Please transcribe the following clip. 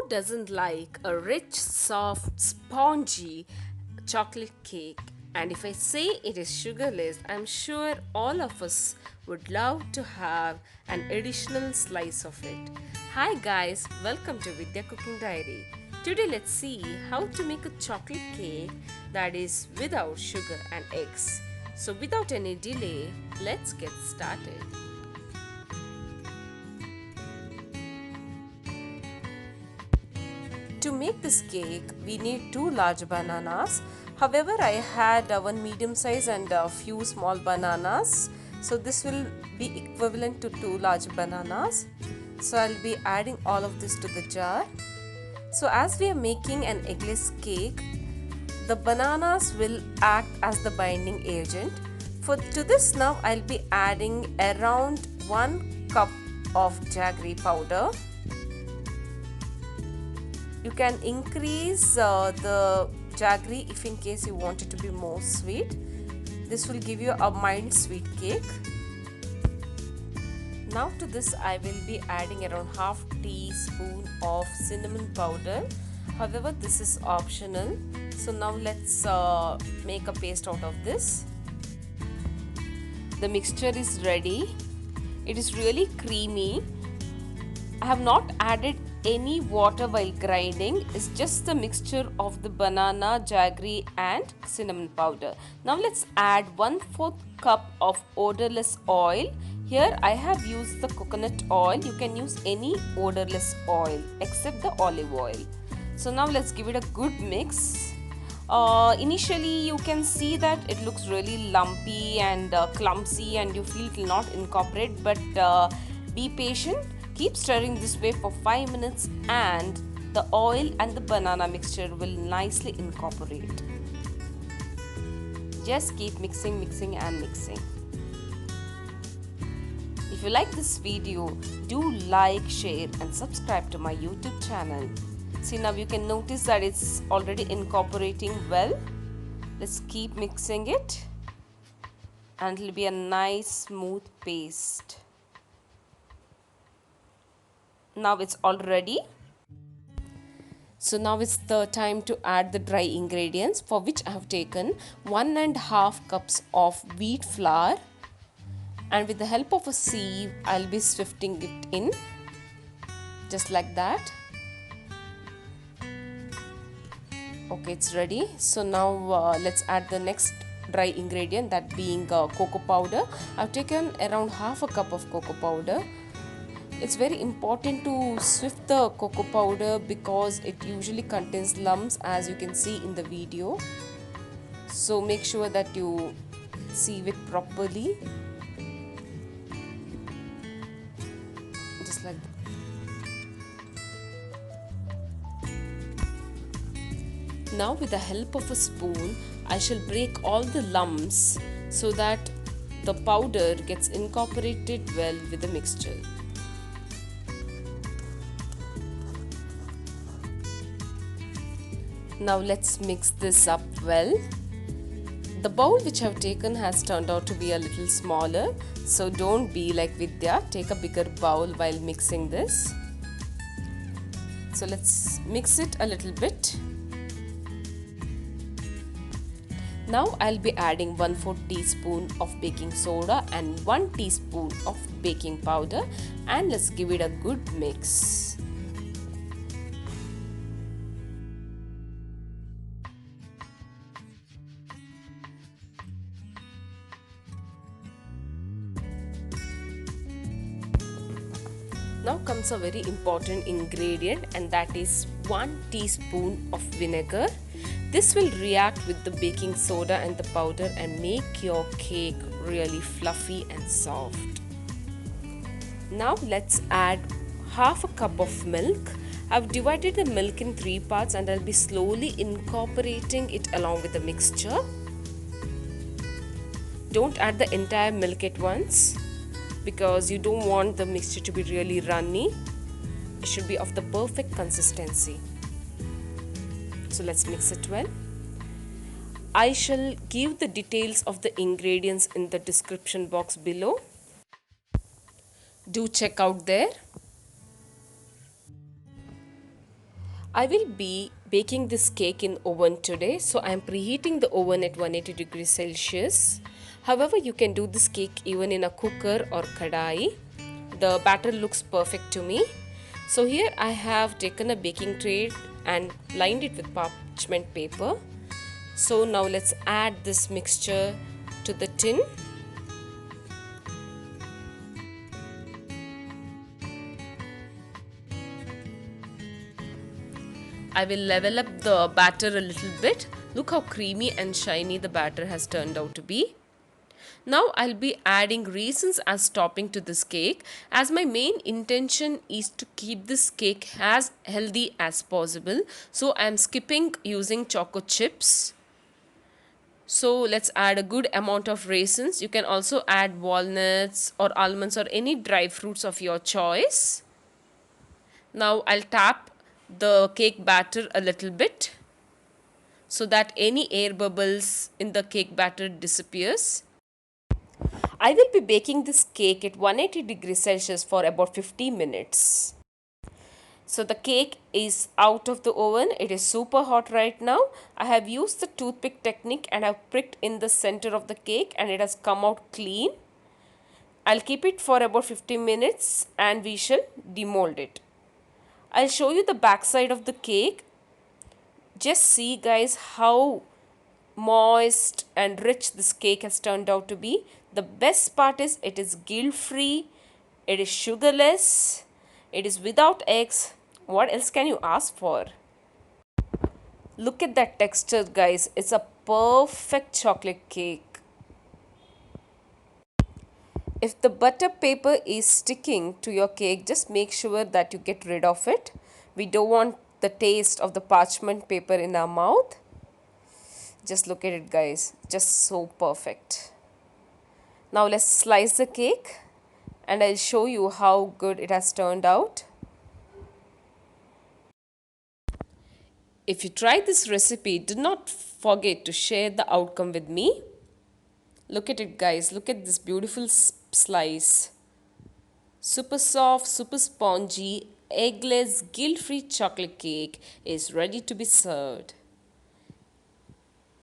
Who doesn't like a rich, soft, spongy chocolate cake? And if I say it is sugarless, I'm sure all of us would love to have an additional slice of it. Hi guys, welcome to Vidya Cooking Diary. Today let's see how to make a chocolate cake that is without sugar and eggs. So without any delay, let's get started. To make this cake, we need two large bananas. However, I had one medium size and a few small bananas. So this will be equivalent to two large bananas. So I'll be adding all of this to the jar. So as we are making an eggless cake, the bananas will act as the binding agent. To this now I'll be adding around 1 cup of jaggery powder. You can increase the jaggery if in case you want it to be more sweet. This will give you a mild sweet cake. Now to this I will be adding around half teaspoon of cinnamon powder. However, this is optional. So now let's make a paste out of this. The mixture is ready. It is really creamy. I have not added any water while grinding. It's just the mixture of the banana, jaggery and cinnamon powder. Now let's add 1/4 cup of odorless oil. Here I have used the coconut oil. You can use any odorless oil except the olive oil. So now let's give it a good mix. Initially you can see that it looks really lumpy and clumsy and you feel it will not incorporate, but be patient. Keep stirring this way for 5 minutes and the oil and the banana mixture will nicely incorporate. Just keep mixing and mixing. If you like this video, do like, share and subscribe to my YouTube channel. See, now you can notice that it's already incorporating well. Let's keep mixing it and it will be a nice smooth paste. Now it's all ready. So now it's the time to add the dry ingredients, for which I have taken 1.5 cups of wheat flour, and with the help of a sieve I'll be sifting it in just like that. Okay, it's ready. So now let's add the next dry ingredient, that being cocoa powder. I've taken around half a cup of cocoa powder. It's very important to sift the cocoa powder because it usually contains lumps, as you can see in the video. So make sure that you sieve it properly. Just like that. Now with the help of a spoon, I shall break all the lumps so that the powder gets incorporated well with the mixture. Now let's mix this up well. The bowl which I've taken has turned out to be a little smaller, so don't be like Vidya, take a bigger bowl while mixing this. So let's mix it a little bit. Now I'll be adding 1/4 teaspoon of baking soda and 1 teaspoon of baking powder, and let's give it a good mix. Now comes a very important ingredient, and that is 1 teaspoon of vinegar. This will react with the baking soda and the powder and make your cake really fluffy and soft. Now let's add half a cup of milk. I've divided the milk in 3 parts and I'll be slowly incorporating it along with the mixture. Don't add the entire milk at once, because you don't want the mixture to be really runny. It should be of the perfect consistency. So let's mix it well. I shall give the details of the ingredients in the description box below. Do check out there. I will be baking this cake in oven today, so I am preheating the oven at 180 degrees Celsius. However, you can do this cake even in a cooker or kadai. The batter looks perfect to me. So here I have taken a baking tray and lined it with parchment paper. So now let's add this mixture to the tin. I will level up the batter a little bit. Look how creamy and shiny the batter has turned out to be. Now I'll be adding raisins as topping to this cake, as my main intention is to keep this cake as healthy as possible. So I'm skipping using choco chips. So let's add a good amount of raisins. You can also add walnuts or almonds or any dry fruits of your choice. Now I'll tap the cake batter a little bit so that any air bubbles in the cake batter disappears. I will be baking this cake at 180 degrees Celsius for about 50 minutes. So the cake is out of the oven. It is super hot right now. I have used the toothpick technique and have pricked in the center of the cake and it has come out clean. I'll keep it for about 50 minutes and we shall demold it. I'll show you the back side of the cake. Just see guys how moist and rich this cake has turned out to be. The best part is it is guilt free, it is sugarless, it is without eggs. What else can you ask for? Look at that texture guys, it's a perfect chocolate cake. If the butter paper is sticking to your cake, just make sure that you get rid of it. We don't want the taste of the parchment paper in our mouth. Just look at it guys, just so perfect. Now let's slice the cake and I'll show you how good it has turned out. If you try this recipe, do not forget to share the outcome with me. Look at it guys, look at this beautiful slice. Super soft, super spongy, eggless, guilt-free chocolate cake is ready to be served.